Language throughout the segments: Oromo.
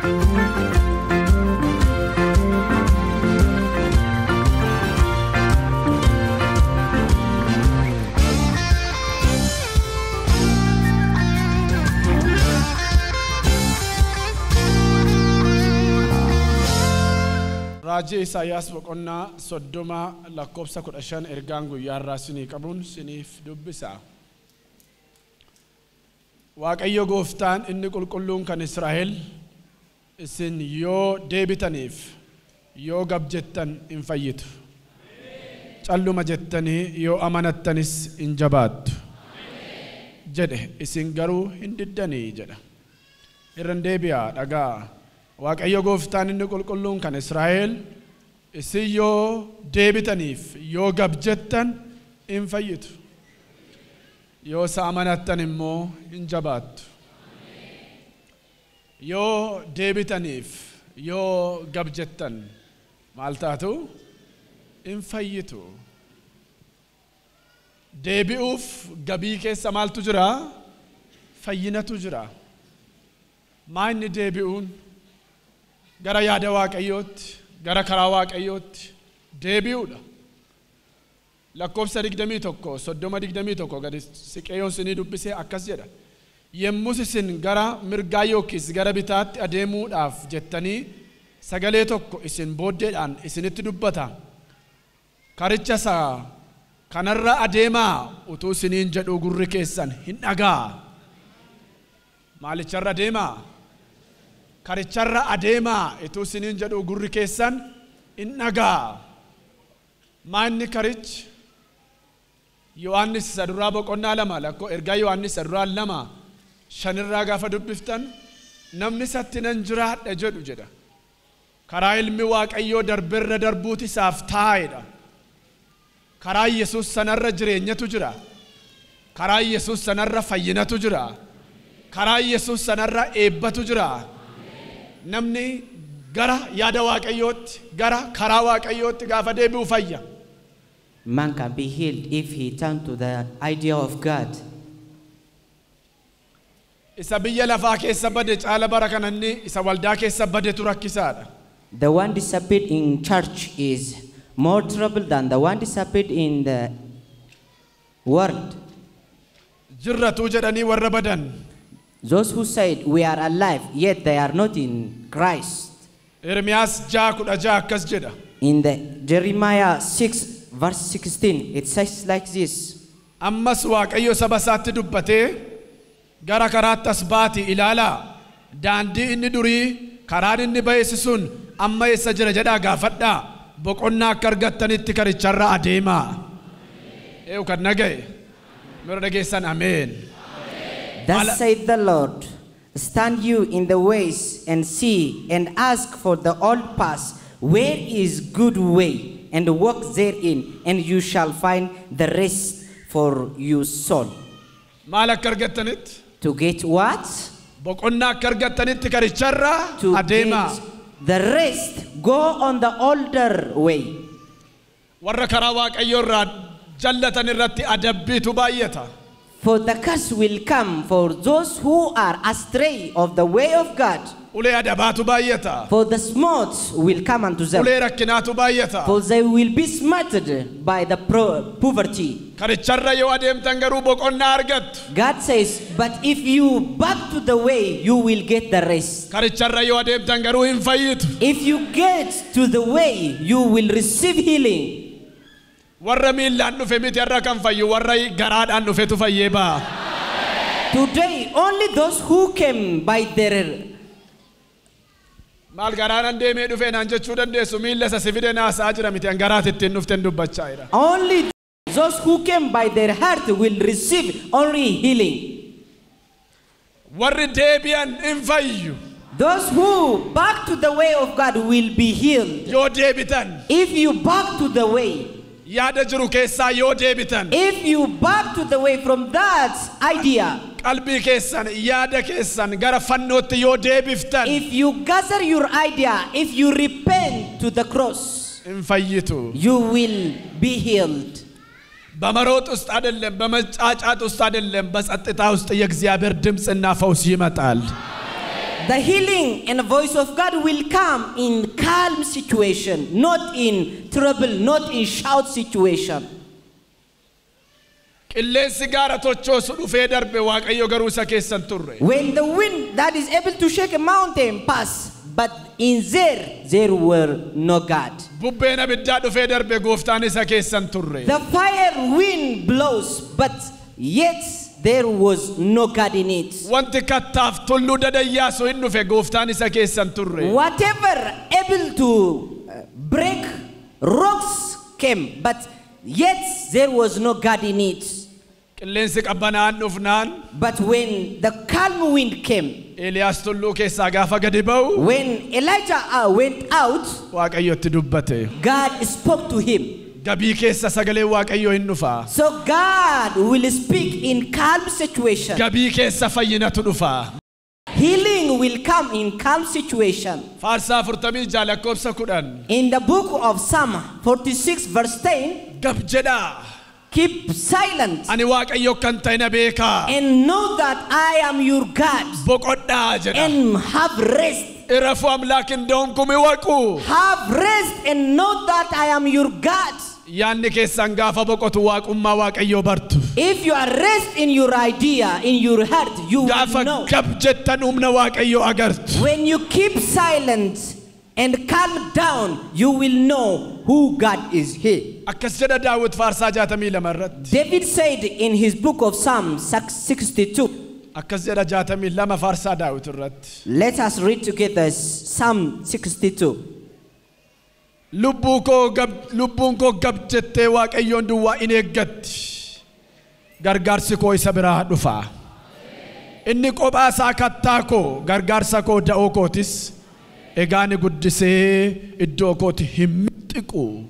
Raja Isaias boqonnaa 30 lakkoofsa 15 ergaan guyyaa irraa sinii qabuun siniif dubbisa. Waaqayyo gooftaan inni qulqulluun kan Israa'el isin yoo deebitaniif yoo gabjettan hin fayyitu. Calluma jettanii yoo amanattanis hin jabaattu. Jedhe isin garuu hin diddanii jedha. Irran deebi'aa dhagaa. Waaqayyo gooftaan inni qulqulluun kan Israa'el isin yoo deebitaniif yoo gabjettan hin fayyitu. Yoo amanattan immoo hin jabaattu. Yoo deebitaniif yoo gabjettan maal taatu hin fayyitu. Deebi'uuf gabii keessa maaltu jira? Fayyinatu jira. Maanni deebi'uun gara yaada waaqayyootti gara karaa waaqayyootti deebi'uudha. Lakkoofsa 21 gadi siqeeyoon sinii dubbisee akkas jedha. Yemmus isin gara mirgaa yookiis gara bitaatti adeemuudhaaf jettanii sagalee tokko isin booddeedhaan isinitti dubbata. Karicha isaa kanarra adeemaa utuu isiniin jedhu gurri keessan hin dhagaa. Maalicharra adeemaa? Karicharra adeemaa utuu isiniin jedhu gurri keessan hin dhagaa. Maanni karichi? Yohaannis saduraa boqonnaa 2 lakkoo ergaa Yohaannis saduraa 2 5 gaafa dubbiftan namni isatti nan jiraadha jedhu jedha. Karaa ilmi waaqayyoo darberra darbuuti isaaf taa'edha. Karaa Yesuus sanarra jireenyatu jira. Karaa Yesuus sanarra fayyinatu jira. Karaa Yesuus sanarra eebbatu jira. Namni gara yaada waaqayyootti gara karaa waaqayyootti gaafa deebi'u fayya. Man can be healed if he turns to the idea of God. Isa biyya lafaa keessa bade caala bara kananni isa waldaa keessa badetu rakkisaadha. The one disappeared in church is more trouble than the one disappeared in the world. Jirratu jedhanii warra badan. Those who said we are alive yet they are not in Christ. Ermiyaas 6:16 akkas jedha. In the Jeremiah 6:16 it says like this. Ammas waaqayyo saba isaatti dubbatee gara karaatti as baati ilaalaa daandii inni durii karaan inni ba'eessi sun amma eessa jira jedhaa gaafadhaa boqonnaa akka argattanitti karicharra adeemaa. Eewu kan naga'e mira dhageessan ameen. Thus saith the Lord, stand you in the ways and see and ask for the old path, where is good way, and walk therein, and you shall find the rest for your soul. Maal akka argattanitti? To get what? Boqonnaa akka argattanitti karicharra adeemaa. To get the rest, go on the older way. Warra karaa waaqayyoo irraa jallatan irratti adabbiitu baay'ata. For the curse will come for those who are astray of the way of God. Ulee adabaatu baay'ata. For the smote will come unto them. Ulee rakkinaatu baay'ata. For they will be smarted by the poverty. Karicharra yoo adeemtan garuu boqonnaa argattu. God says, but if you back to the way, you will get the rest. Karicharra yoo adeemtan garuu hin fayyitu. If you get to the way, you will receive healing. Warra miillaan dhufe miti irra kan fayyu warra garaadhaan dhufetu fayyee ba'a. Today only those who came by their maal garaadhaan deemee dhufe naan jechuu dandeessu miilla isa si fide naasaa jira miti garaat ittiin dhuften dubbachaa jira. Only those who came by their heart will receive only healing. Warri deebi'an hin fayyu. Those who back to the way of God will be healed. Yoo deebitan. If you back to the way. Yaada jiru keessaa yoo deebitan. If you back to the way from that idea. Qalbii keessan yaada keessan gara fannootti yoo deebiftan. If you gather your idea, if you repent to the cross. hin fayyitu. You will be healed. በመሮጥ ውስጥ አይደለም በመጫጫት ውስጥ አይደለም በጸጥታ ውስጥ የእግዚአብሔር ድምጽና ፈውስ ይመጣል. The healing and the voice of God will come in calm situation, not in trouble, not in shout situation. When the wind that is able to shake a mountain pass, but in there were no God. The fire wind blows, but yet there was no God in it. Whatever able to break rocks came, but yet there was no God in it. But when the calm wind came, when Elijah went out, God spoke to him. So God will speak in calm situation. Healing will come in calm situation. In the book of Psalm 46 verse 10, keep silent and know that I am your God, and have rest. Have rest and know that I am your God. If you are rest in your idea, in your heart, you will know. When you keep silent and calm down, you will know who God is here. David said in his book of Psalms 62. Let us read together Psalm 62. Lubbuun koo gab jettee Waaqayyoon duwwaa in eeggatti. Gargaarsi koo isa biraa dhufa. Inni kophaa isaa kattaa koo, gargaarsa koo da'oo kootis. Egaani guddisee iddoo kooti hin mixiqu.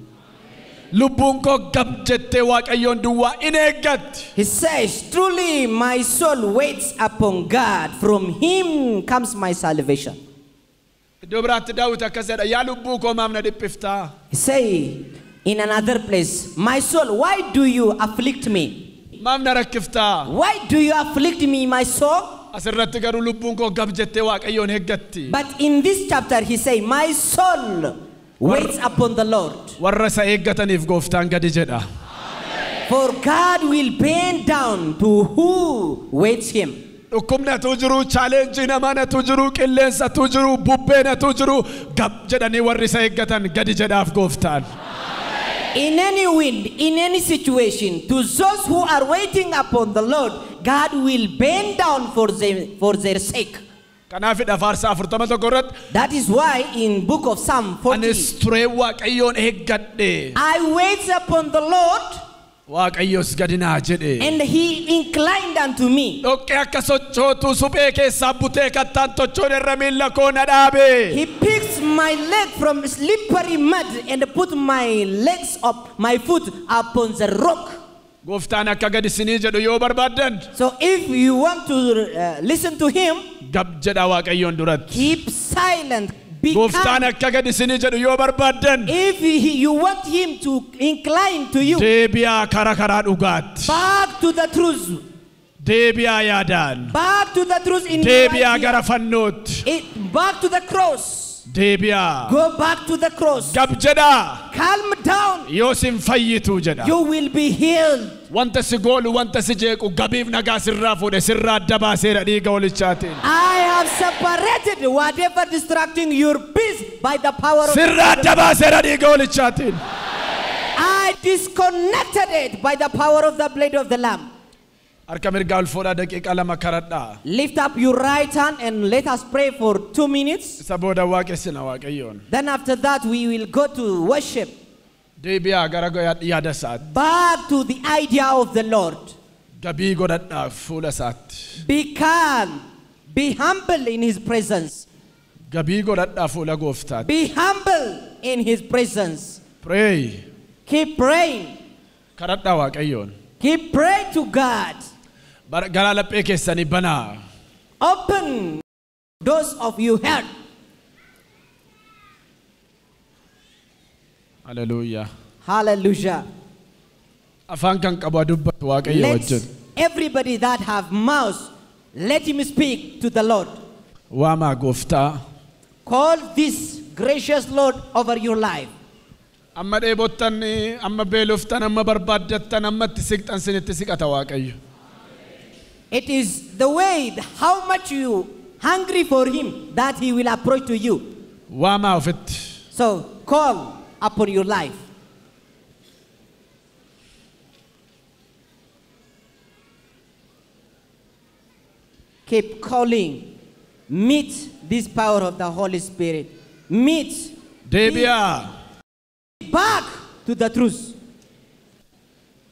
Lubbuun koo gab jettee Waaqayyoon duwwaa in eeggatti. He says, truly my soul waits upon God. From him comes my salvation. He say in another place, my soul, why do you afflict me? Why do you afflict me, my soul? But in this chapter he say, my soul waits upon the Lord. For God will bend down to who waits him. In any wind, in any situation, to those who are waiting upon the Lord, God will bend down for their sake. That is why in book of Psalm 40, I wait upon the Lord, and he inclined unto me. He picks my leg from slippery mud and put my legs up, my foot upon the rock. So if you want to listen to him, keep silent. If you want him to incline to you, back to the truth. Back to the truth in back to the cross. Go back to the cross. Calm down. You will be healed. I have separated whatever distracting your peace by the power of God. I disconnected it by the power of the blood of the Lamb. Lift up your right hand and let us pray for 2 minutes. Then after that we will go to worship. Back to the idea of the Lord. Be calm. Be humble in his presence. Be humble in his presence. Pray. Keep praying. Keep praying to God. Open doors of your heart. Hallelujah. Hallelujah. Let everybody that have mouth, let him speak to the Lord. Wama gofta. Call this gracious Lord over your life. Amma debottan, amma beloftan, amma barbadatan, amma tisiktan sinitikata waaqayyo. It is the way, how much you hungry for him, that he will approach to you. Wama ofit. So call upon your life. Keep calling. Meet this power of the Holy Spirit. Meet. Debia. Back to the truth.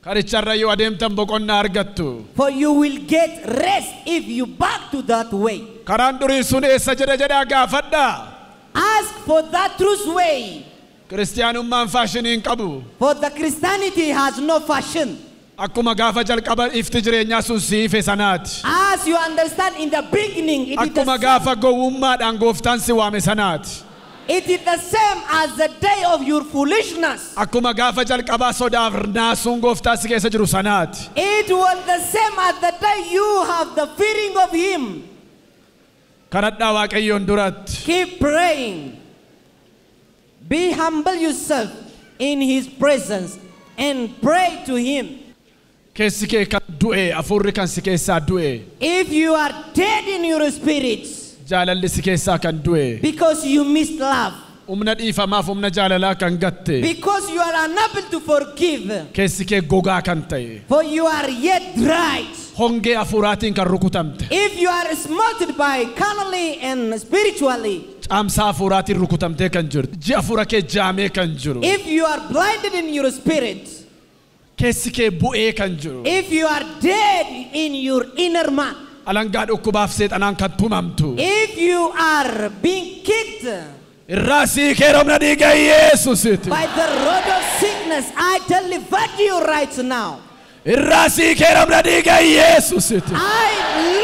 Karicharra yoo adeemtan boqonnaa argattu. For you will get rest if you back to that way. Karaan durii sun eessa jedha jedhaa gaafadhaa. Ask for that truth way. Kiristiyaanummaan faashinii hin qabu. For the Christianity has no fashion. Akkuma gaafa jalqaba ifti jireenyaa sun siife sanaati. As you understand in the beginning, it is Akkuma gaafa gowwummaadhaan gooftaan si waame sanaati. It is the same as the day of your foolishness. Akkuma gaafa jalqabaa sodaaf naasuun gooftaa si keessa jiru sanaati. It was the same as the day you have the fearing of him. Kadhadhaa Waaqayyoon duratti. Keep praying. Be humble yourself in his presence and pray to him. Keessi kee kan du'e, afurri kan si keessaa du'e. If you are dead in your spirits, Jaalalli si keessaa kan du'e. because you missed love, Humna dhiifamaaf humna jaalalaa kan gatte. because you are unable to forgive, Keessi kee gogaa kan ta'e. for you are yet dried, Hongee afuraatiin kan rukutamte. if you are smote by carnally and spiritually, Caamsaa afuraatiin rukutamtee kan jirtu. Ji'a afura kee jaamee kan jiru. if you are blinded in your spirit, Keessi kee bu'ee kan jiru. if you are dead in your inner man, Alangaa dhukkubaaf seexanaan kan tumamtu. if you are being kicked Irraa sii kee romna dhiiga Yesuusiiti. by the rod of sickness, I deliver you right now. Irraa sii kee romna dhiiga Yesuusiiti. I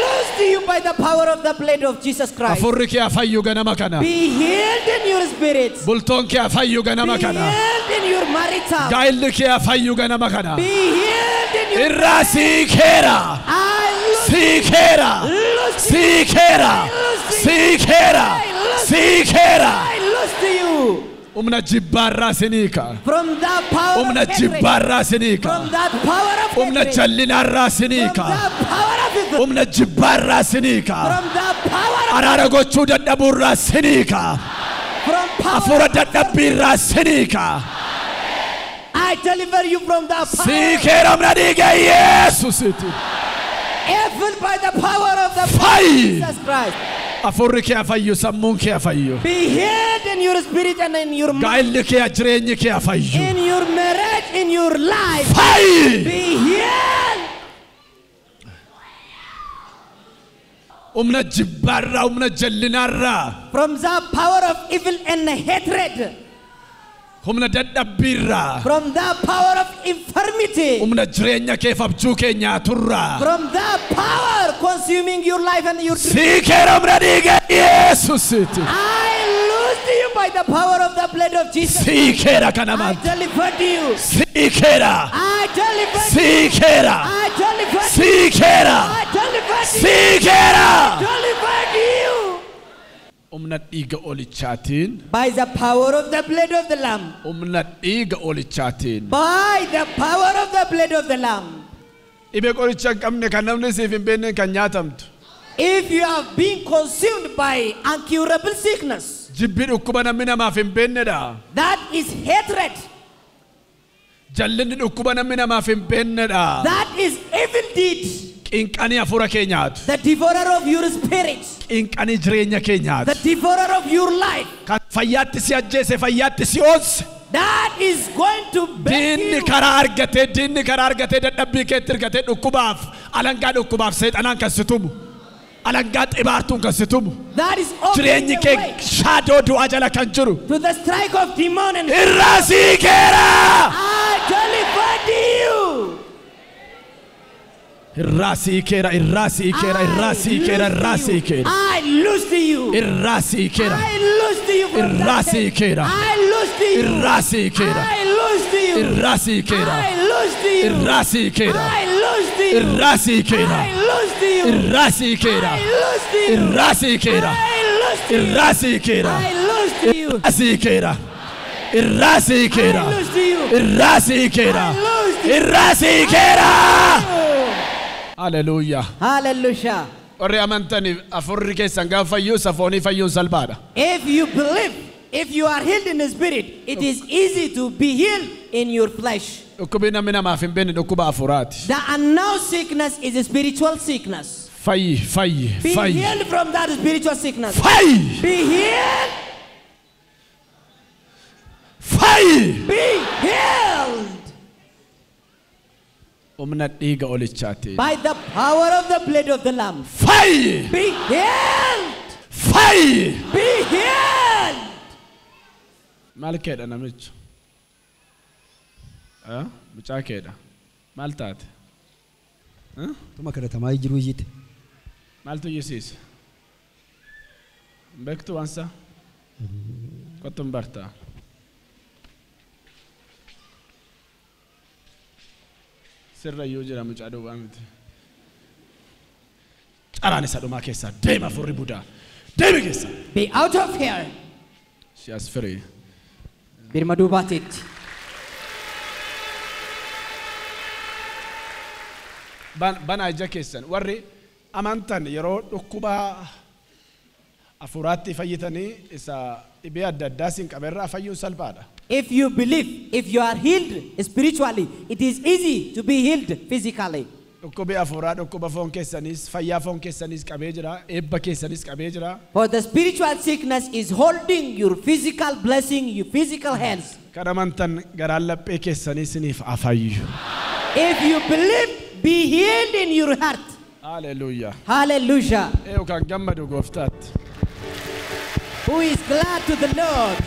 loose to you by the power of the blood of Jesus Christ. Afurri kee afayyu ganama kana. Be healed in your spirit. Bultoon kee afayyu ganama Be kana. healed in your marital. Gaa'illi kee afayyu ganama kana. Be healed in your. Irraa sii keera. I loose. Sii keera. Loose. Sii keera. Sii keera. Sii keera. I loose to you Humna jibbaarraa siniika. from that power Humna of hatred. jibbaarraa siniika. From that power of Humna hatred. jallinaarraa From siniika. that power of evil. Humna jibbaarraa siniika. From that power of. Araara gochuu dadhabuurraa siniika. From power. Afura dadhabbiirraa siniika. I deliver you from that power. Sii keera humna dhiiga Yesuusiiti. Evil by the power of the Fire. Jesus Christ. Afurri kee afayyu, sammuun kee afayyu. Be healed in your spirit and in your mind, Gaa'illi kee jireenyi kee afayyu. in your marriage, in your life. Fayyi. Be healed. Humna jibbaarraa, humna jallinaarraa, From the power of evil and hatred. humna dadhabbiirraa, From the power of infirmity. humna jireenya kee abjuu kee nyaaturraa. From the power consuming your life and your dreams. Sii keera humna dhiiga Yesuusiiti. I lose to you by the power of the blood of Jesus. Sii keera kana I maal. delivered you. Sii keera. I delivered you. Sii keera. I delivered you. Sii keera. I delivered you. Sii keera. Delivered you. Humna dhiiga olichaatiin. By the power of the blood of the Lamb. Humna dhiiga olichaatiin. By the power of the blood of the Lamb. Dhibee qoricha hin qabne kan namni siif hin beekne kan nyaatamtu. If you have been consumed by incurable sickness, Jibbi dhukkuba namni namaaf hin beeknedha. that is hatred. Jallinni dhukkuba namni namaaf hin beeknedha. That is evil deed. Qinqanii afura kee nyaatu. The devourer of your spirit. Qinqanii jireenya kee The nyaatu. devourer of your life. Kan fayyaatti si ajjeese fayyaatti si oolse. That is going to beg Diinni you. karaa argatee dadhabbii keetti argatee dhukkubaaf alangaa dhukkubaaf seexanaan kan si tumu. Alangaa xibaartuun kan si tumu. That is opening Jireenyi the kee way shaadoo du'aa jala kan jiru. to the strike of demon and Irraa sii keera. I delivered you. Irrasi kera, irrasi kera, irrasi kera, irrasi kera. I lose to you. Irrasi kera. I lose to you from that Irrasi day. kera. I lose to you. Irrasi kera. I lose to you. Irrasi kera. I lose to you. Irrasi kera. I lose to you. Irrasi kera. I lose to you. Irrasi kera. I lose to you. Irrasi kera. I lose to you. Irrasi kera. I lose to you. Irrasi kera. Irrasi kera. I lose to you. Irrasi kera. I lose to you. Irrasi kera. Hallelujah. Hallelujah. Warri amantani afurri keessan gaafa fayyuu safoonii fayyuun salphaadha. If you believe, if you are healed in the spirit, it is easy to be healed in your flesh. Dhukkubi namni namaaf hin beekne dhukkuba afuraati. The unknown sickness is a spiritual sickness. Fayyi, fayyi, Be fayyi. healed from that spiritual sickness. Fayyi, Be healed. fayyi. Be healed Humna dhiiga olichaati. by the power of the blood of the Lamb. Fayyi, Be healed. fayyi. Be healed. Maal keedha namichi? Mucaa keedha. Maal taate? Tuma kadhatamaa jiru iyyite. Maaltu yisiise? Beektu waansa? Kottu hin bartaa? Sirra iyyuu jira mucaa duwwaa miti. Caraan isa dhumaa keessaa deema furri budaa. Deemi keessa. Be out of here. She has free. Birma duubaatiitti. Banaa ija keessan warri amantan yeroo dhukkuba afuraatti fayyitanii isa dhibee adda addaa siin qabeerraa fayyuun salphaadha. If you believe, if you are healed spiritually, it is easy to be healed physically. Dhukkubi afuraa dhukkuba foon keessaniis fayyaa foon keessaniis qabee jira eebba keessaniis qabee jira. For the spiritual sickness is holding your physical blessing, your physical health. Kan amantan garaan laphee keessanii siniif afayyu. If you believe, be healed in your heart. Hallelujah. Hallelujah. Kan gammadu gooftaatti. Who is glad to the Lord?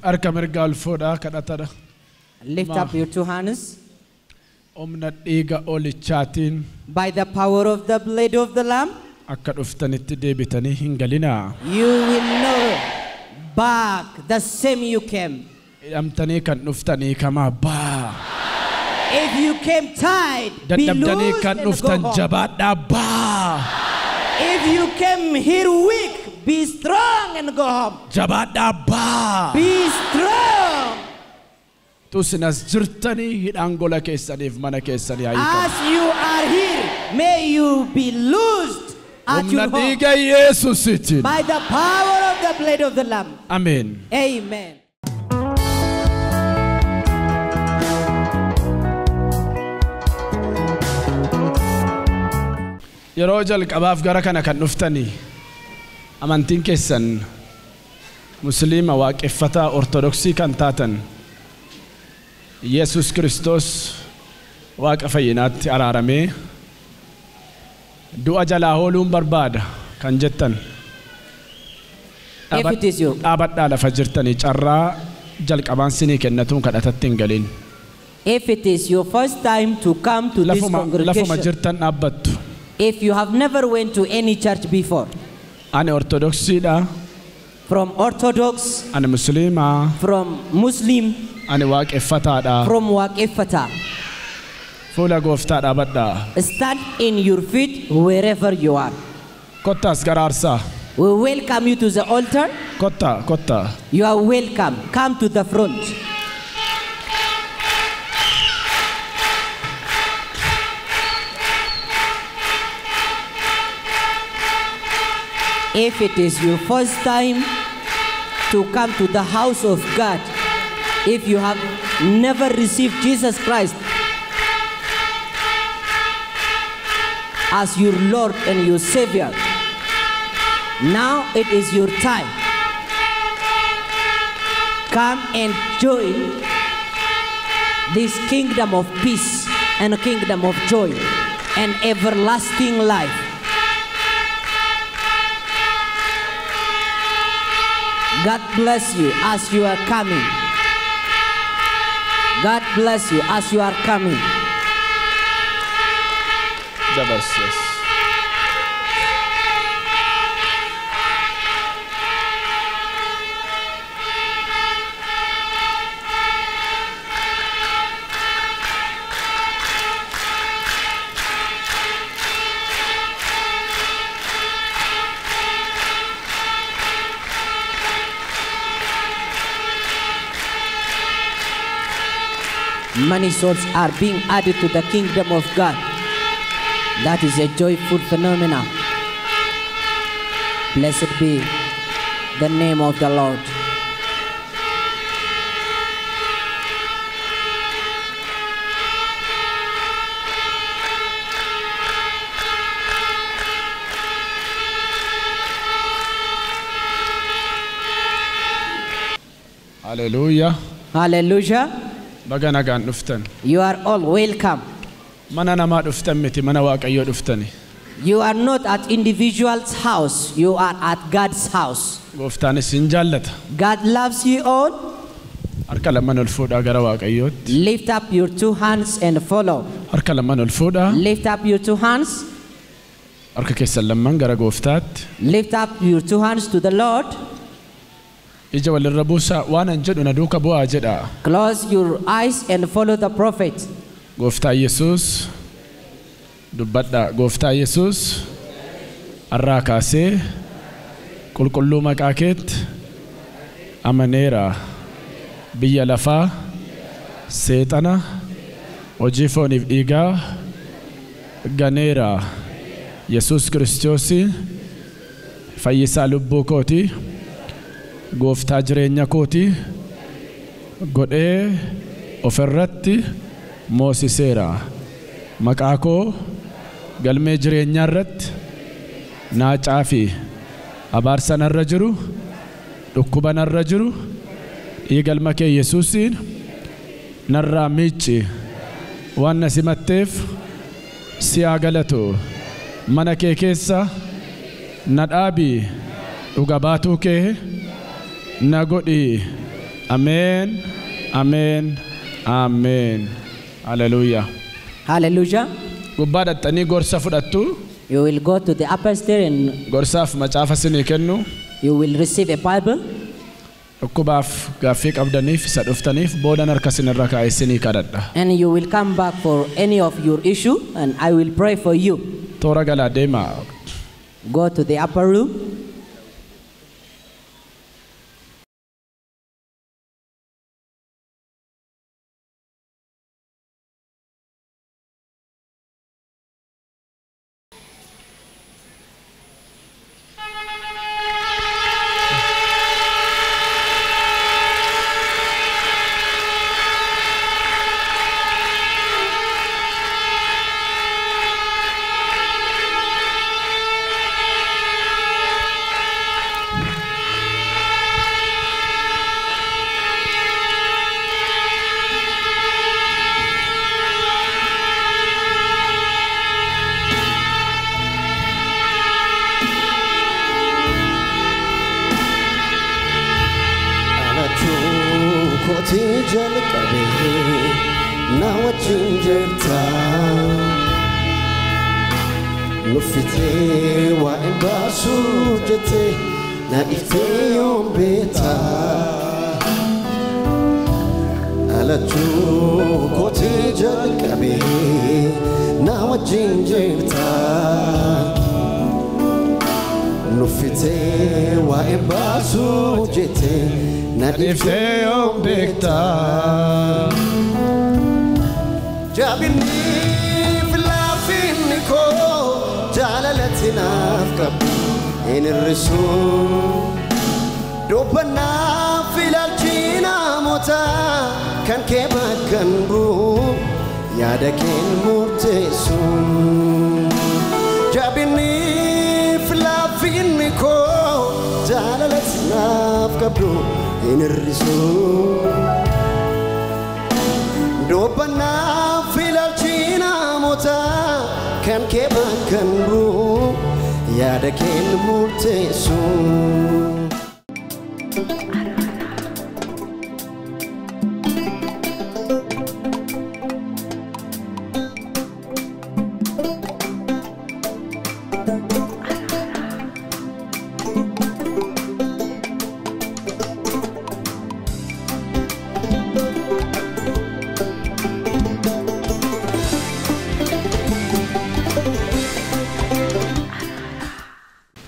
Harka mirgaa ol fuudhaa kadhatadha. Lift up your two hands. Humna dhiiga olichaatiin By the power of the blood of the Lamb, akka dhuftanitti deebitanii hin galinaa. you will know back the same you came. Hidhamtanii kan dhuftanii kamaa baa. If you came tired, be Dadhabdanii loose kan and go dhuftan home. jabaadhaa baa. If you came here weak, be strong and go home. Jabaadhaa baa. Be strong. Tusinas jirtanii hidhaan gola keessaniif mana keessanii haa hiikamu. As you are here, may you be loosed at Humna your home. dhiiga Yesuusiitiin. By the power of the blood of the Lamb. Ameen. Amen. Yeroo jalqabaaf gara kana kan dhuftanii amantiin keessan musliima waaqeffataa ortodoksii kan taatan Yesus Kiristoos waaqa fayyinaatti araaramee du'a jalaa ooluun barbaada kan jettan If it is you. dhaabadhaa lafa jirtanii carraa jalqabaan sinii kennatuun kadhatatti hin galin. If it is your first time to come to this Lafuma congregation, jirtan dhaabbattu. if you have never went to any church before, Ani ortodoksiidha, from Orthodox, ani musliimaa, from Muslim, ani waaqeffataadha. from Waqifata, Fuula gooftaa dhaabadhaa. stand in your feet wherever you are. Kottaas gara aarsaa. We welcome you to the altar. Kottaa. You are welcome. Come to the front. If it is your first time to come to the house of God, if you have never received Jesus Christ as your Lord and your Savior, now it is your time. Come and join this kingdom of peace and a kingdom of joy and everlasting life. God bless you as you are coming. God bless you as you are coming. Jabasses. Many souls are being added to the kingdom of God. That is a joyful phenomenon. Blessed be the name of the Lord. Hallelujah. Hallelujah. Bagana gan duftan. You are all welcome. Mana nama duftan miti mana waaqayyo duftani. You are not at individual's house. You are at God's house. Goftani sin jaallata. God loves you all. Harka lamaan ol fuudhaa gara waaqayyootti. Lift up your two hands and follow. Harka lamaan ol fuudhaa. Lift up your two hands. Harka keessan lamaan gara gooftaatti. Lift up your two hands to the Lord. Ija walirra buusaa waan an jedhu na duuka bu'aa jedha. Close your eyes and follow the prophet. Gooftaa Yesuus dubbadha. Gooftaa Yesuus har'aa kaasee qulqulluu maqaa keetti amaneera. Biyya lafaa seexana hojii fooniif dhiigaa ganeera. Yesuus Kiristoos fayyisaa lubbuu kooti. Gooftaa jireenya kooti godhee ofirratti moosiseera. Maqaa koo galmee jireenyaa irratti naacaa fi abaarsa narra jiru dhukkuba narra jiru dhiigalma kee Yesuusiin narraa miicci. Waan na simatteef si haa galatu. Mana kee keessa na dhaabi. Dhuga baatuu kee na godhi. Amen. Amen. Amen. Hallelujah. Hallelujah. Gubbaa dhattanii gorsa fudhattu. You will go to the upper stair and Gorsaaf macaafa sinii kennu. you will receive a Bible. Dhukkubaaf gaaffii qabdaniif isa dhuftaniif boodan harka sinirra kaa'ee sinii kadhadha. And you will come back for any of your issue and I will pray for you. Toora galaa deemaa. Go to the upper room.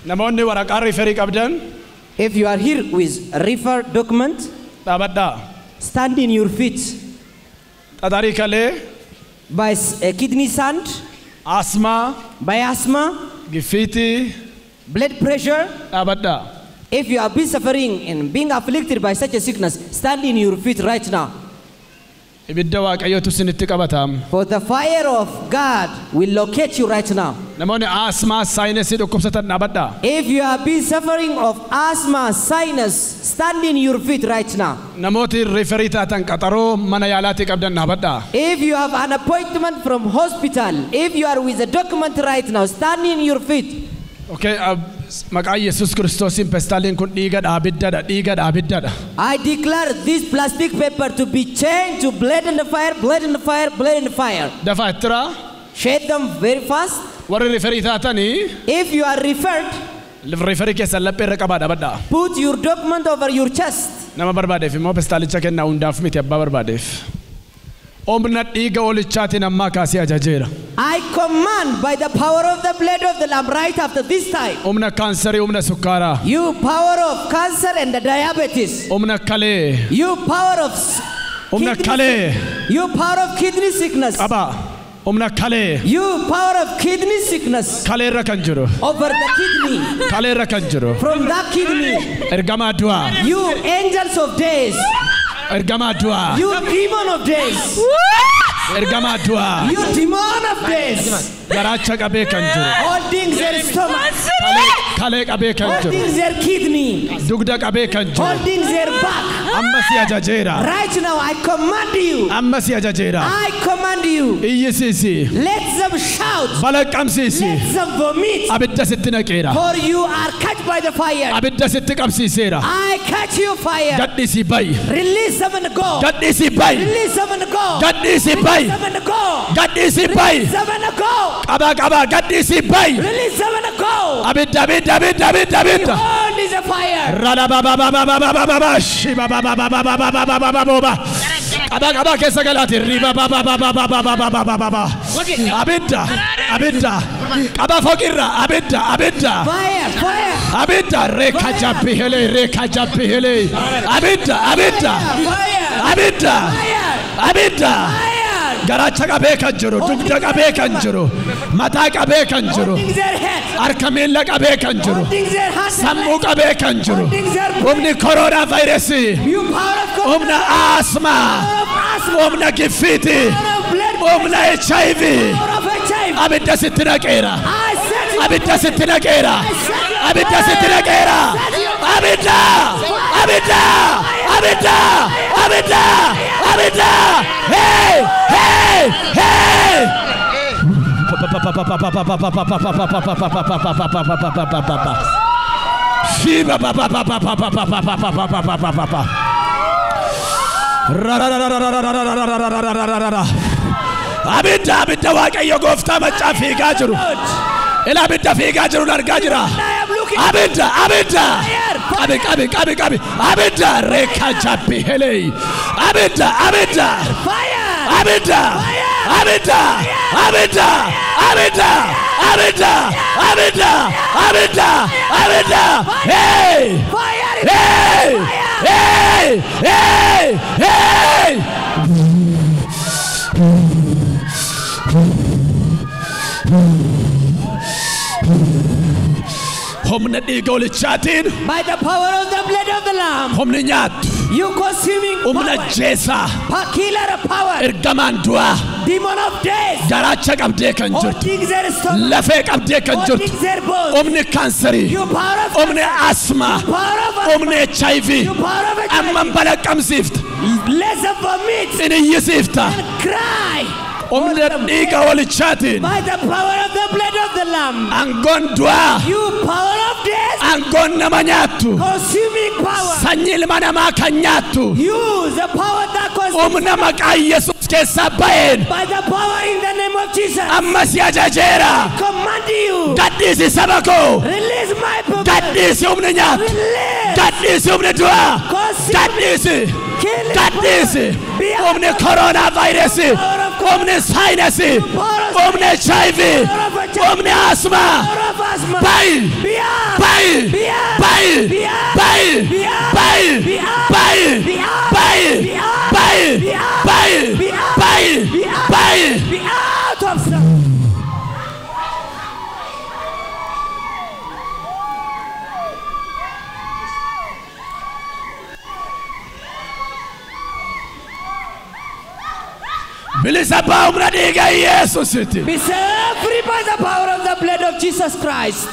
namoonni waraqaa riifarii qabdan If you are here with a refer document, dhaabadhaa. stand in your feet. Xaxarii kalee, By kidney sand, asmaa, by asthma, giffiitii blood pressure. dhaabadhaa. If you have been suffering and being afflicted by such a sickness, stand in your feet right now. Ibidda waaqayyootu isinitti qabatam. For the fire of God will locate you right now. Namoonni asmaa saayinesii dhukkubsatan dhaabadhaa. If you have been suffering of asthma, sinus, stand in your feet right now. Namooti riifarii taatan qaxaroo mana yaalaatii qabdan dhaabadhaa. If you have an appointment from hospital, if you are with a document right now, stand in your feet. Okay, maqaa Yesuus Kiristoosiin pestaaliin kun dhiigadha, abiddadha, dhiigadha, abiddadha. I declare this plastic paper to be changed to blood and fire, blood and fire, blood and fire. Dafaa ittira Shade them very fast. warri riifarii taatanii If you are referred, riifarii keessan laphee irra qabaa dhaabadhaa. put your document over your chest. Nama barbaadeef immoo pestaalicha kennaa hundaaf miti abbaa barbaadeef. Omna dhiiga olichaatiin ammaa kaasee ajajeera. I command by the power of the blood of the Lamb right after this time. Omna kaansarii, omna sukkaaraa, You power of cancer and the diabetes. omna kalee, You power of omna kidney- kalee You power of kidney sickness. qabaa. Omna kalee, You power of kidney sickness kalee irra kan jiru, over the kidney. kalee irra kan jiru. From that kidney, Ergamaa du'aa, you angels of days, ergamaa du'aa, you demon of days, ergamaa du'aa. you demon of days, Garaacha qabee kan jiru, holding their stomach, kalee qabee kan jiru, holding their kidney, dugda qabee kan jiru. holding their back. Amma si ajajeera, Right now, I command you. amma si ajajeera. I command you. Iyyisiisi, Let them shout. balaqqamsiisi, Let them vomit. abidda sitti naqeera, For you are catch by the fire. abidda sitti qabsiiseera. I catch you fire. Gadhiisi bayi, Release them and go. gadhiisi bayi, Release them and go. gadhiisi Release bayi, them and go. gadhiisi bayi. Release them and go. Qabaa qabaa gadhiisi bayi. Release them and go. Abidda abidda abidda abidda abidda. Behold is a fire. Rada ba ba ba ba ba ba ba ba ba shi ba ba ba ba ba ba ba ba ba ba ba ba. Qabaa qabaa keessa galaati riba ba ba ba ba ba ba ba ba ba ba ba ba. Abidda abidda qabaa foqirra abidda abidda. Fire. Fire. Abidda reka jabbi hele reka jabbi hele. Abidda abidda Fire. abidda Fire. abidda. Fire. Garaacha qabee kan jiru, dugda qabee kan jiru, mataa qabee kan jiru, Holding their head. harka miila qabee kan jiru, Holding their hands. sammuu qabee kan jiru. Holding their Humni koronaa vaayirasii, You power of God. humna asmaa, Power of asthma. humna giffiitii, Power of blood. humna HIV. Power of HIV. Abidda sitti naqeera, I set you. abidda sitti naqeera, abidda sitti naqeera. Abidda, abidda, abidda, abidda, abidda. Hey, hey, hey. Shiba ba ba ba ba ba ba ba ba ba ba ba ba ba ba ba ba. Abidda abidda waaqayyo gooftaa maccaa fiigaa jiru. Ila abidda fiigaa jiru argaa jira. I am looking. Abidda abidda. Qabi qabi qabi qabi. Abidda reeka jabbi helei. Abidda abidda. Fire. Abidda. Abidda. Abidda. Abidda. Abidda. Abidda. Abidda. Abidda. Hey! Fire. Hey! Hey! Hey! Hey! Humna dhiiga olichaatiin, By the power of the blood of the Lamb, humni nyaattu, you consuming humna power, jeesaa, killer power, ergamaan du'aa, demon of death, garaacha qabdee kan jirtu, holding their stomach, lafee qabdee kan jirtu, holding their bones, humni kaansarii, you power of humni asmaa, power of humni HIV, you power of amman balaqqamsiifta, let them vomit in iyyisiifta, and cry. humna dhiiga olichaatiin, By the power of the blood of the Lamb, aangoon du'aa, you power of death, aangoon nama nyaattu, consuming power, sanyii ilma namaa kan nyaattu, use the power that consumes. humna maqaa Yesuus keessaa ba'een, By the power in the name of Jesus, amma si ajajeera. command you, Gadhiisi saba koo, release my people, gadhiisi humni nyaattu, release, gadhiisi humni du'aa, consume, gadhiisi, kill, gadhiisi, humni koronaa vaayirasii, humni saayinasii, humni HIV, humni asmaa, power of asthma, bayi, be out, Be out of sight. Bilisaba umra diga Jesus iti. Be set free by the power of the blood of Jesus Christ.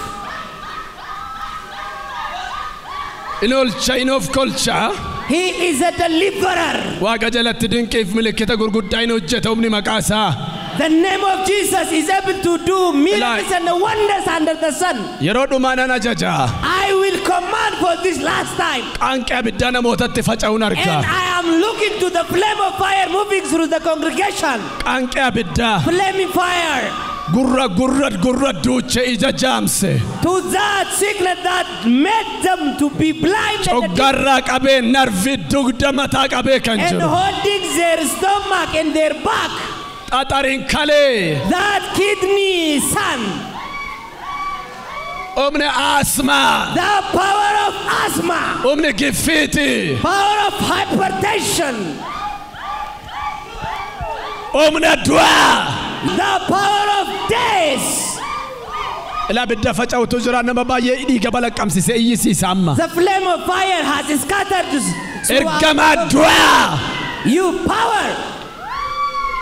Inolcha inof kolcha. He is a deliverer. Waaqa jalatti dinqiif milikkita gurguddaa inni hojjeta humni maqaasaa. The name of Jesus is able to do miracles and wonders under the sun. Yeroo dhumaa ajaja. I will command for this last time. Qaanqee abiddaa namootatti faca'uun And argaa. I am looking to the flame of fire moving through the congregation. Qaanqee abiddaa. Flaming fire. Gurra duuche ija jaamse. To that sickness that made them to be blind Coggarraa qabee narvi dugda mataa qabee kan and jiru. holding their stomach and their back. Xaxariin kalee. That kidney son. Humni asmaa. The power of asthma. Humni giffiiti. Power of hypertension. Humni du'aa. The power of death. Ilaa abidda faca'utu jira nama baay'ee dhiiga balaqqamsisee iyyisiisa amma. The flame of fire has scattered Ergamaa du'aa. you power.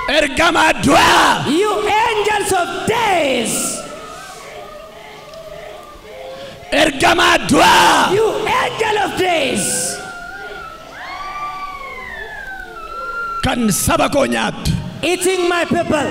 Ergamaa du'aa. You angels of death. Ergamaa du'aa. You angel of death. Kan saba koo nyaattu. Eating my people.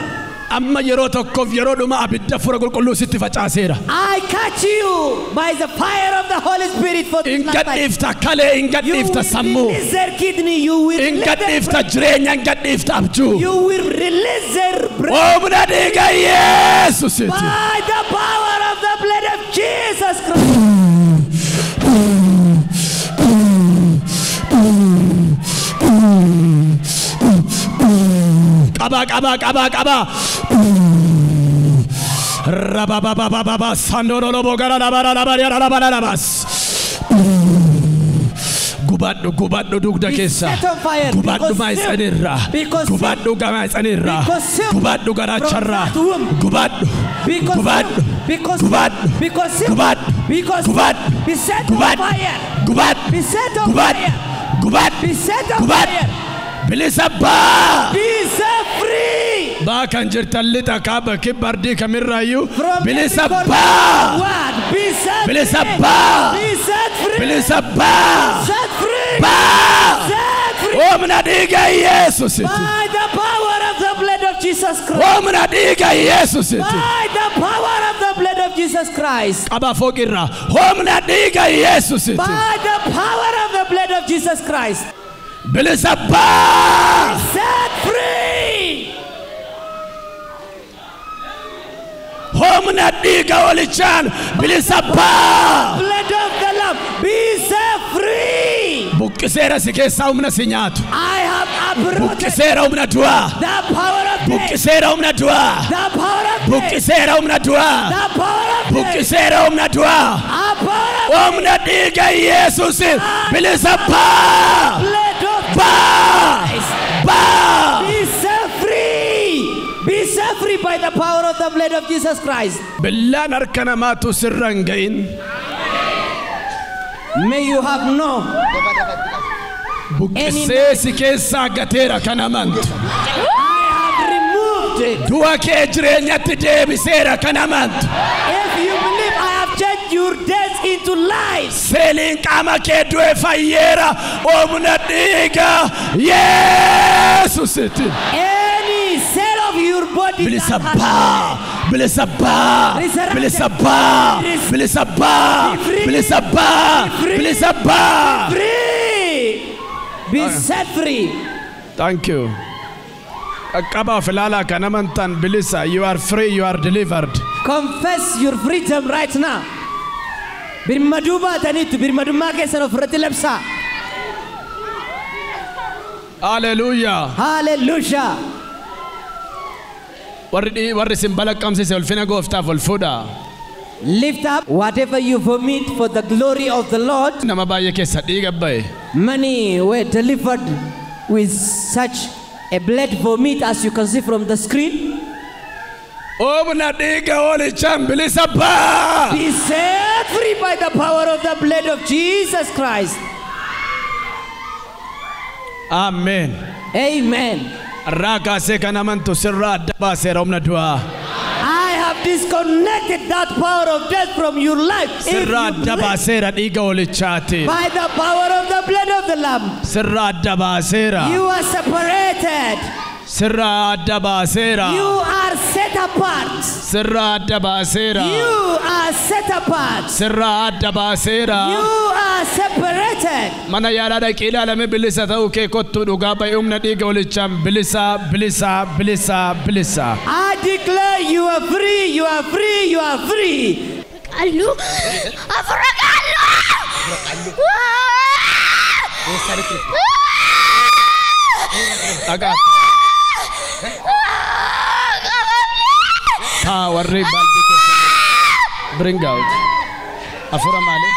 Amma yeroo tokkoof yeroo dhuma abidda fura qulqulluu sitti facaaseera. I catch you by the fire of the Holy Spirit for this last time. Ingadhiifta kalee, You ingadhiifta will sammuu. release their kidney. You will release their Ingadhiifta breath. jireenya, ingadhiifta abjuu. You will release their breath Humna dhiiga Yesuusiti. by the power of the blood of Jesus Christ. Qaba. Rabababababa sandoro bogara labarabas. Gubadhu dugda keessa. Set on fire. Gubadhu maaysanirra. Because Gubadhu gamaaysanirra. Because Gubadhu garacharra. Gubadhu. Because Gubadhu. because Gubadhu. because Gubadhu. be set on Gubadhu. fire. Gubadhu. Be set on Gubadhu. fire. Gubadhu. Be set on Gubadhu. fire. Bilisaba. Be set free. Ba kan jirtan lixa kaaba kibbardi kamirraayyu. From Bilisaba. what? Be set Bilisaba. free. Be set free. Bilisaba. Set free. Ba. Set free. Humna dhiiga Yesuusiti. By the power of the blood of Jesus Christ. Humna dhiiga Yesuusiti. By the power of the blood of Jesus Christ. Qaba fooqirra. Humna dhiiga Yesuusiti. By the power of the blood of Jesus Christ. Bilisaba. Set free. Humna dhiiga olichaan. Bilisaba. Blood of the Lamb. Be set free. Buqqiseera si keessaa humna si nyaatu. I have uprooted Buqqiseera humna du'aa. the power of death. Buqqiseera humna du'aa. The power of death. Buqqiseera humna du'aa. The power of death. Buqqiseera humna du'aa. The power of Humna dhiiga Yesuusi. Bilisaba. blood of Ba. Ba. Be set free. Be set free by the power of the blood of Jesus Christ. Billaan harka namaatu sirra hin ga'in. May you have no. Buqqisee si keessaa gateera kan amantu. I have removed it. Du'a kee jireenyatti deebiseera kan amantu. If you believe I have changed your death into life. Seeliin qaama kee du'e fayyeera. Humna dhiiga Yesuusiti. Any cell of your body that has Bilisaba. Bilisaba. Bilisaba. Bilisaba. Bilisaba. Bilisaba. free. Be set free. Thank you. Qaqqaba filala kan amantan bilisa. You are free. You are delivered. Confess your freedom right now. Birmaduba tanitu birmadumma keessa ofirratti labsa. Hallelujah. Hallelujah. Warri sin balaqqamsise ulfina gooftaaf ol fuudha. Lift up whatever you vomit for the glory of the Lord. Nama baay'ee keessa dhiiga bahe. Many were delivered with such a blood vomit as you can see from the screen. Obna dhiiga hoolichaan bilisa ba'a. Be set free by the power of the blood of Jesus Christ. Amen. Amen. Irraa kaasee kan amantu sirraa adda baaseera humna du'aa. I have disconnected that power of death from your life. If Sirraa you adda believe baaseera dhiiga hoolichaatiin. by the power of the blood of the Lamb, Sirraa adda baaseera. you are separated. Sirraa adda baaseera. You are set apart. Sirraa adda baaseera. You are set apart. Sirraa adda baaseera. You are separated. Mana yaalaa dhaqee ilaalame bilisa ta'uu kee kottuu dhugaa bahe humna dhiiga hoolichaan bilisa bilisa bilisa bilisa. I declare you are free, you are free, you are free. Allu, afragallu. Dhagaa. Haa warri baaldii keessa. Bring out. Afura maali?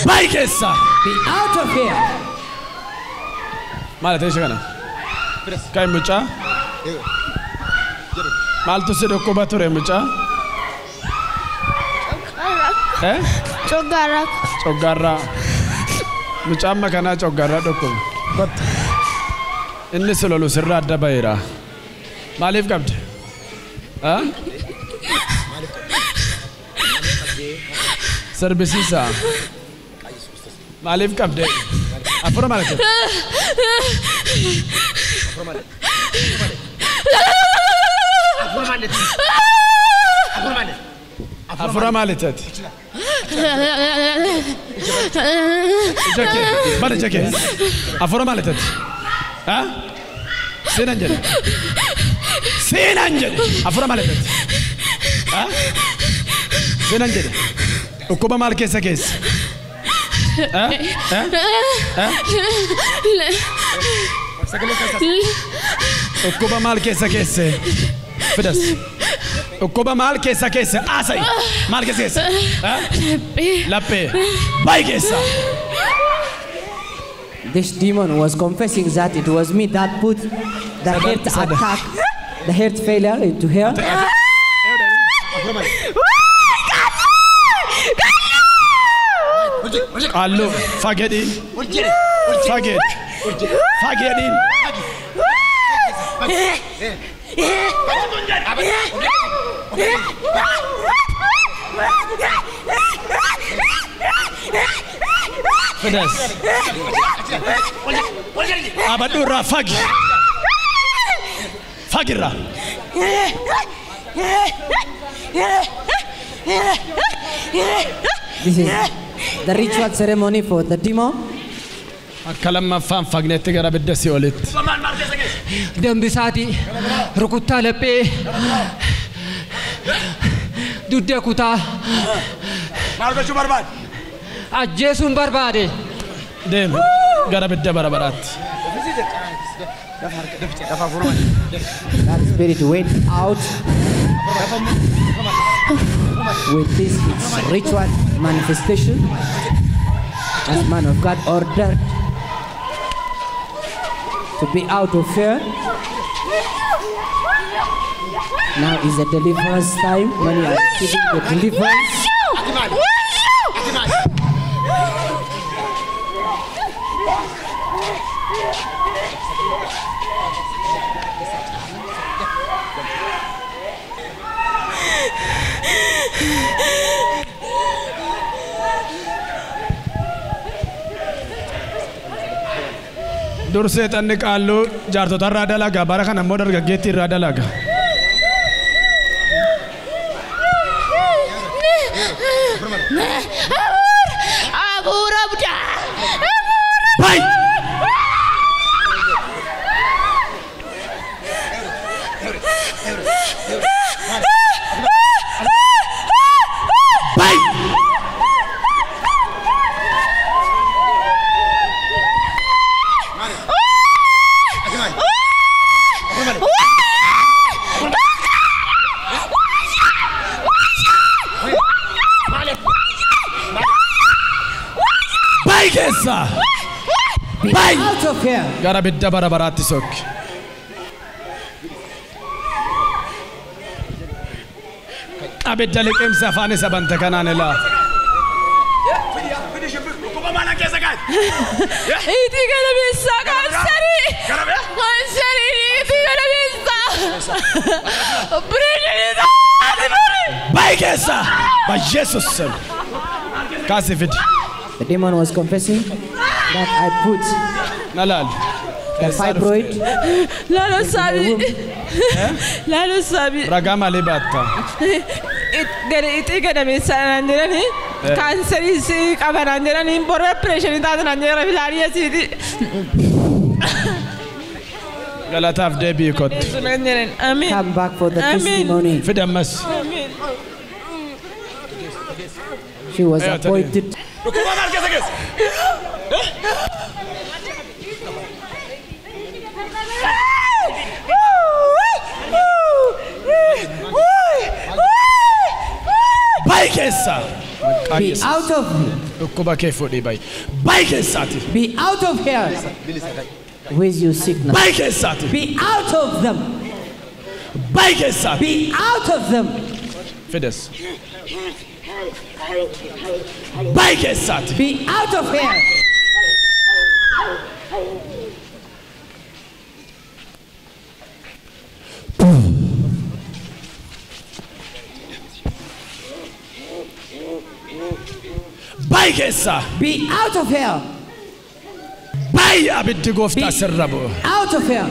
Baay'ee keessa. Be out of here. Maal ta'e kana? Kai mucaa? Maaltu si dhukkuba ture mucaa? Coggaarraa. Coggaarraa. Mucaa amma kanaa coggaarraa dhukkuba. Kottu. Inni si lolu sirraa adda baheera. Maaliif qabde? Sirbisiisa. Maaliif qabde? Afura maal qabde? Afura maal qabde? Jake, bale Jake. Afura maal qabde? Ha? Seenan jedhe. Seenan jedhe. Afura maal qabde? Ha? Seenan jedhe. Dhukkuba maal keessa keessa? Dhukkuba maal keessa keessa? Fidas. Dhukkuba maal keessa keessa? Asai. Maal keessa keessa? Laphee. Baay'ee keessa. This demon was confessing that it was me that put the heart attack, the heart failure into her. Allo, fagedin. Faged. Fagedin. Fidas. Abadurra fagi. Fagirra. This is the ritual ceremony for the demon. Akalamma fan fagnetti gara biddasi olitti. Dambisati rukuttaa laphee dudda kutaa Maal gochuu barbaade? ajjeesuun barbaade. Deem gara bidda barabaraatti. That spirit went out with this ritual manifestation as man of God ordered to be out of fear. Now is the deliverance time when you are receiving the deliverance. Dursee xanni qaallu jaartota irraa dalaga bara kana immoo dargaggeetti irraa dalaga. Abuura budaa. Bay! Bay! out of here. Gara bidda bara baraatti sokki. Abidda liqimsa afaan isa banta kanaan ilaa. Iti galabisa kansari. Kansari iti galabisa. Bridget Baikesa. By Jesus. Kasifid. The demon was confessing that I put Nalal. the fibroid. Lalo sabi. Lalo sabi. Ragama libatta. Iti galabisa nandirani. Kansari si kabarandirani. Borre pressure ita nandirani filariya sidi. Galataf debi kot. Amen. Come back for the Amen. testimony. Fidamas. Amen. She was appointed. Baikesa. Be out of here. Ukuba kefodi bay. Baikesati. Be out of here. With your sickness. Baikesati. Be out of them. Baikesati. Be out of them. Fides. Baikesati. Be out of here. Baikesa. Be out of here. Bay abiddi gofta sirrabu. Out of here.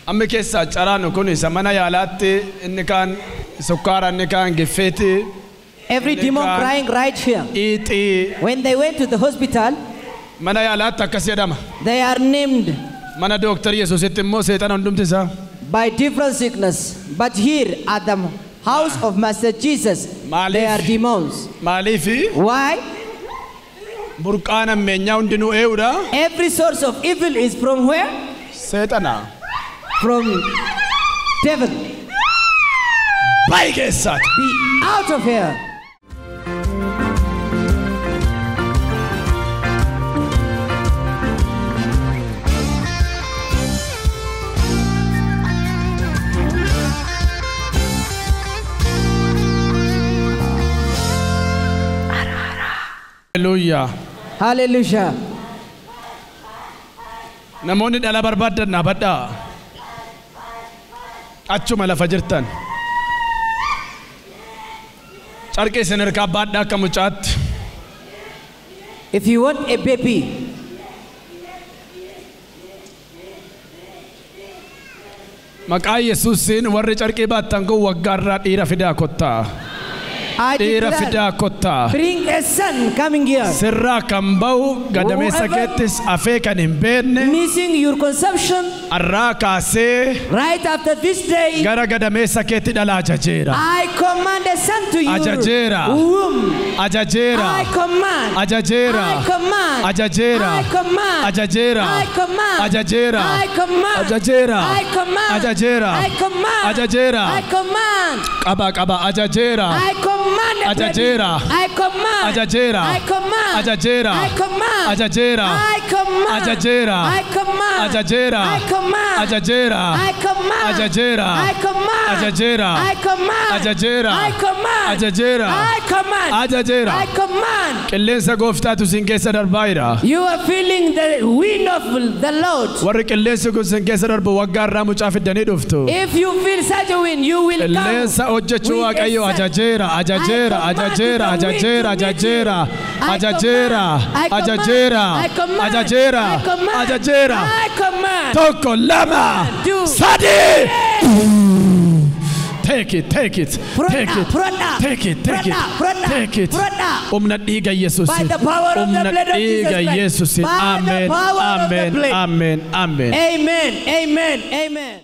Amma keessa caraan kun isa mana yaalaatti inni kaan sukkaara inni kaan gifeeti. Every demon crying right here. Iti When they went to the hospital, mana yaalaatti akkas jedhama. they are named Mana dooktar Yesuusitti immoo seexana hundumti isaa. by different sickness. But here at the house of Master Jesus, they are demons. Maaliifi Why? burqaan ammeenyaa hundinuu ee'uudha. Every source of evil is from where? Seexana. From devil. Bay keessaati. Be out of here. Hallelujah. Hallelujah. Namoonni dhala barbaadan dhaabadhaa. Achuma lafa jirtan. Carqee isin harkaa baadhaa akka mucaatti. If you want a baby, Maqaa Yesuusiin warri carqee baattan kun waggaarraa dhiira fidaa kottaa. I Dhiira declare, fidaa kottaa. bring a son coming here. Sirraa kan bahu gadameessa keettis afee kan hin beekne Missing your conception arraa kaasee right after this day. gara gadameessa keetti dhala ajajeera. I command a son to you. Ajajeera. Womb. Ajajeera. I command. Ajajeera. I command. Ajajeera. I command. Ajajeera. I command. Ajajeera. I command. Ajajeera. I command. Ajajeera. I command. Ajajeera. I command. Qaba qaba ajajeera. I command. a Ajajeera. blessing. I command. Ajajeera. I command. Ajajeera. I command. Ajajeera. I command. Ajajeera. I command. Ajajeera. I command. Ajajeera. I command. Ajajeera. I command. Ajajeera. I command. Ajajeera. I command. Ajajeera. I command. Ajajeera. I command. Qilleensa gooftaatu sin keessa darbaa jira. You are feeling the wind of the Lord. Warri qilleensi kun sin keessa darbu waggaarraa mucaa fiddanii dhuftu. If you feel such a wind, you will come. Qilleensa hojjechuu with a waaqayyo son. ajajeera ajajeera ajajeera ajajeera ajajeera ajajeera ajajeera ajajeera ajajeera I command. tokko lama Two. sadi. Take it, take it, take it, Froda, take it, take it, Froda, take it. Froda. Umna dhiiga Yesuusin. By the power of the blood of Jesus dhiiga Christ. Yesuusin. By the Amen, power of the amen, blood. amen, amen. Amen. Amen. Amen.